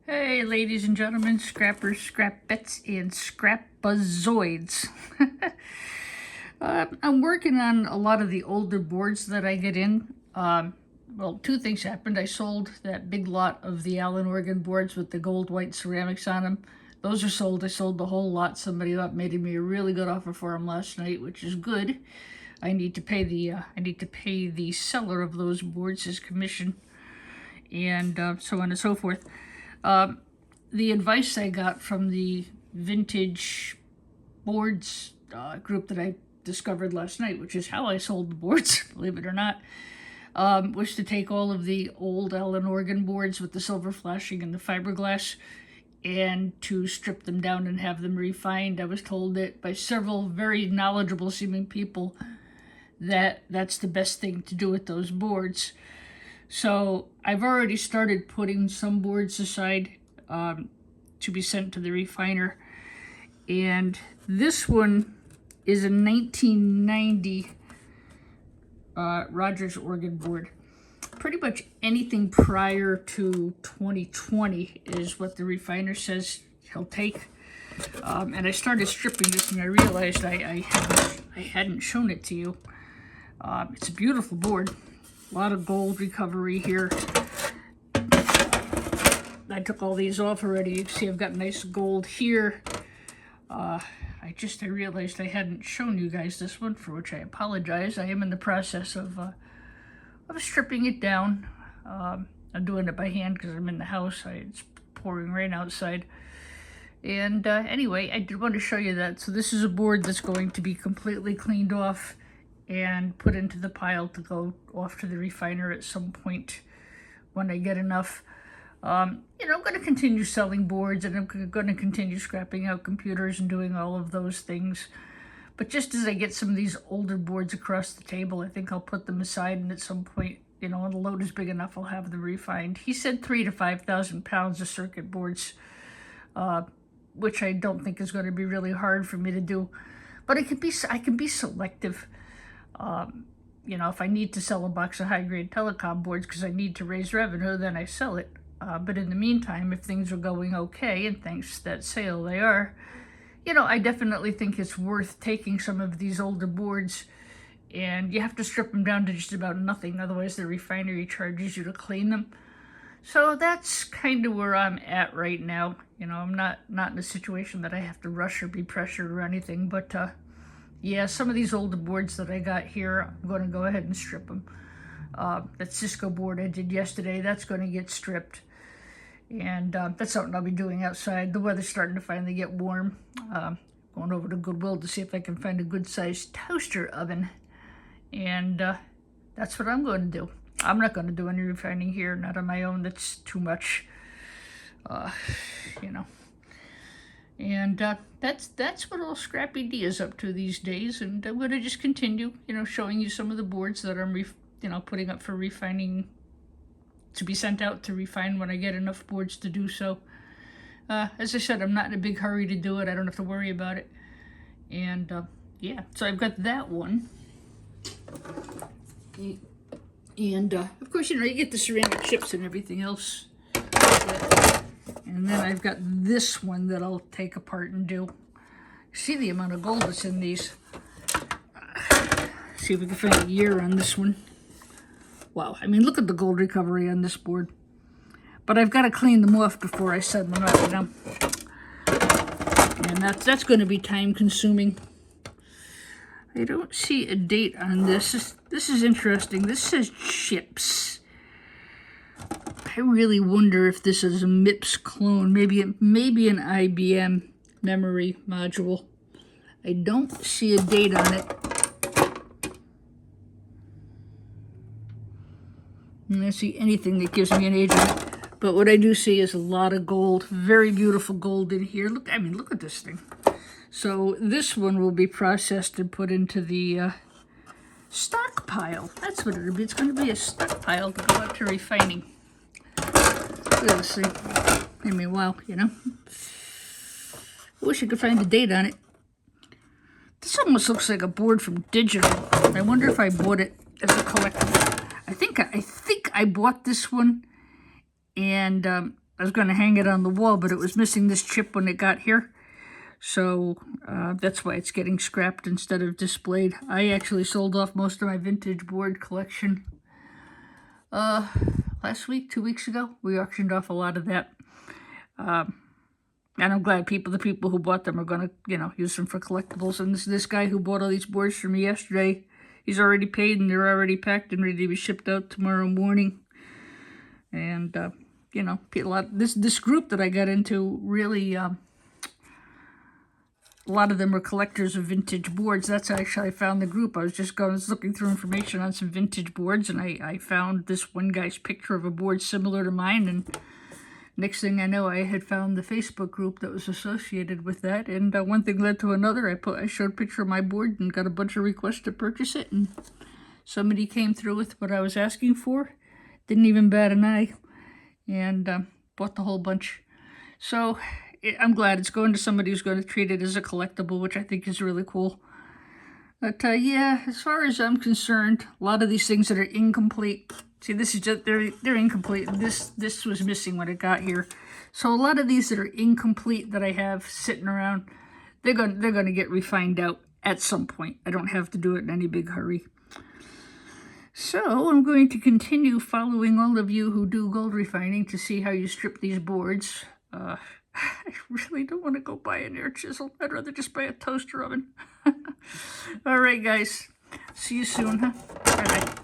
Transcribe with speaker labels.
Speaker 1: Hey, ladies and gentlemen, scrappers, scrapettes, and scrapazoids. I'm working on a lot of the older boards that I get in. Well, two things happened. I sold that big lot of the Allen Oregon boards with the gold white ceramics on them. Those are sold. I sold the whole lot. Somebody made me a really good offer for them last night, which is good. I need to pay the seller of those boards his commission, and so on and so forth. The advice I got from the vintage boards group that I discovered last night, which is how I sold the boards, believe it or not, was to take all of the old Allen Oregon boards with the silver flashing and the fiberglass and to strip them down and have them refined. I was told that by several very knowledgeable seeming people that that's the best thing to do with those boards. So I've already started putting some boards aside to be sent to the refiner. And this one is a 1990 Rogers Oregon board. Pretty much anything prior to 2020 is what the refiner says he'll take. And I started stripping this and I realized I hadn't shown it to you. It's a beautiful board. A lot of gold recovery here. I took all these off already. You can see I've got nice gold here. I realized I hadn't shown you guys this one, for which I apologize. I am in the process of stripping it down. I'm doing it by hand because I'm in the house. It's pouring rain outside. And anyway, I did want to show you that. So this is a board that's going to be completely cleaned off and put into the pile to go off to the refiner at some point when I get enough. I'm going to continue selling boards, and I'm going to continue scrapping out computers and doing all of those things. But just as I get some of these older boards across the table, I think I'll put them aside, and at some point, when the load is big enough, I'll have them refined. He said 3,000 to 5,000 pounds of circuit boards, which I don't think is going to be really hard for me to do. But I can be selective. If I need to sell a box of high-grade telecom boards because I need to raise revenue, then I sell it. But in the meantime, if things are going okay, and thanks to that sale they are, I definitely think it's worth taking some of these older boards, and you have to strip them down to just about nothing, otherwise the refinery charges you to clean them. So that's kind of where I'm at right now. I'm not in a situation that I have to rush or be pressured or anything, but yeah, some of these older boards that I got here, I'm going to go ahead and strip them. That Cisco board I did yesterday, that's going to get stripped. And that's something I'll be doing outside. The weather's starting to finally get warm. Going over to Goodwill to see if I can find a good-sized toaster oven. And that's what I'm going to do. I'm not going to do any refining here, not on my own. That's too much, And that's what old Scrappy D is up to these days. And I'm going to just continue, showing you some of the boards that I'm, putting up for refining, to be sent out to refine when I get enough boards to do so. As I said, I'm not in a big hurry to do it. I don't have to worry about it. And yeah, so I've got that one. And of course, you get the ceramic chips and everything else. And then I've got this one that I'll take apart and do. See the amount of gold that's in these. See if we can find a year on this one. Wow, look at the gold recovery on this board. But I've got to clean them off before I send them out, And that's going to be time consuming. I don't see a date on this. This is interesting. This says chips. I really wonder if this is a MIPS clone, maybe an IBM memory module. I don't see a date on it. I don't see anything that gives me an age on it. But what I do see is a lot of gold, very beautiful gold in here. Look at this thing. So this one will be processed and put into the stockpile. That's what it'll be. It's going to be a stockpile to go out to refining. Look at this thing. Wow, I wish I could find the date on it. This almost looks like a board from Digital. I wonder if I bought it as a collectible. I think I bought this one, and I was going to hang it on the wall, but it was missing this chip when it got here. So that's why it's getting scrapped instead of displayed. I actually sold off most of my vintage board collection last week, 2 weeks ago. We auctioned off a lot of that. And I'm glad the people who bought them are going to, use them for collectibles. And this guy who bought all these boards for me yesterday, he's already paid and they're already packed and ready to be shipped out tomorrow morning. And, this group that I got into really, a lot of them are collectors of vintage boards. That's actually, I found the group. I was looking through information on some vintage boards, and I found this one guy's picture of a board similar to mine, and next thing I know, I had found the Facebook group that was associated with that, and one thing led to another. I showed a picture of my board and got a bunch of requests to purchase it, and somebody came through with what I was asking for. Didn't even bat an eye, and bought the whole bunch. So I'm glad it's going to somebody who's going to treat it as a collectible, which I think is really cool. But yeah, as far as I'm concerned, a lot of these things that are incomplete. See, this is just, they're incomplete. This was missing when it got here. So a lot of these that are incomplete that I have sitting around, they're going to get refined out at some point. I don't have to do it in any big hurry. So I'm going to continue following all of you who do gold refining to see how you strip these boards. I really don't want to go buy an air chisel. I'd rather just buy a toaster oven. All right, guys. See you soon, huh? Bye-bye.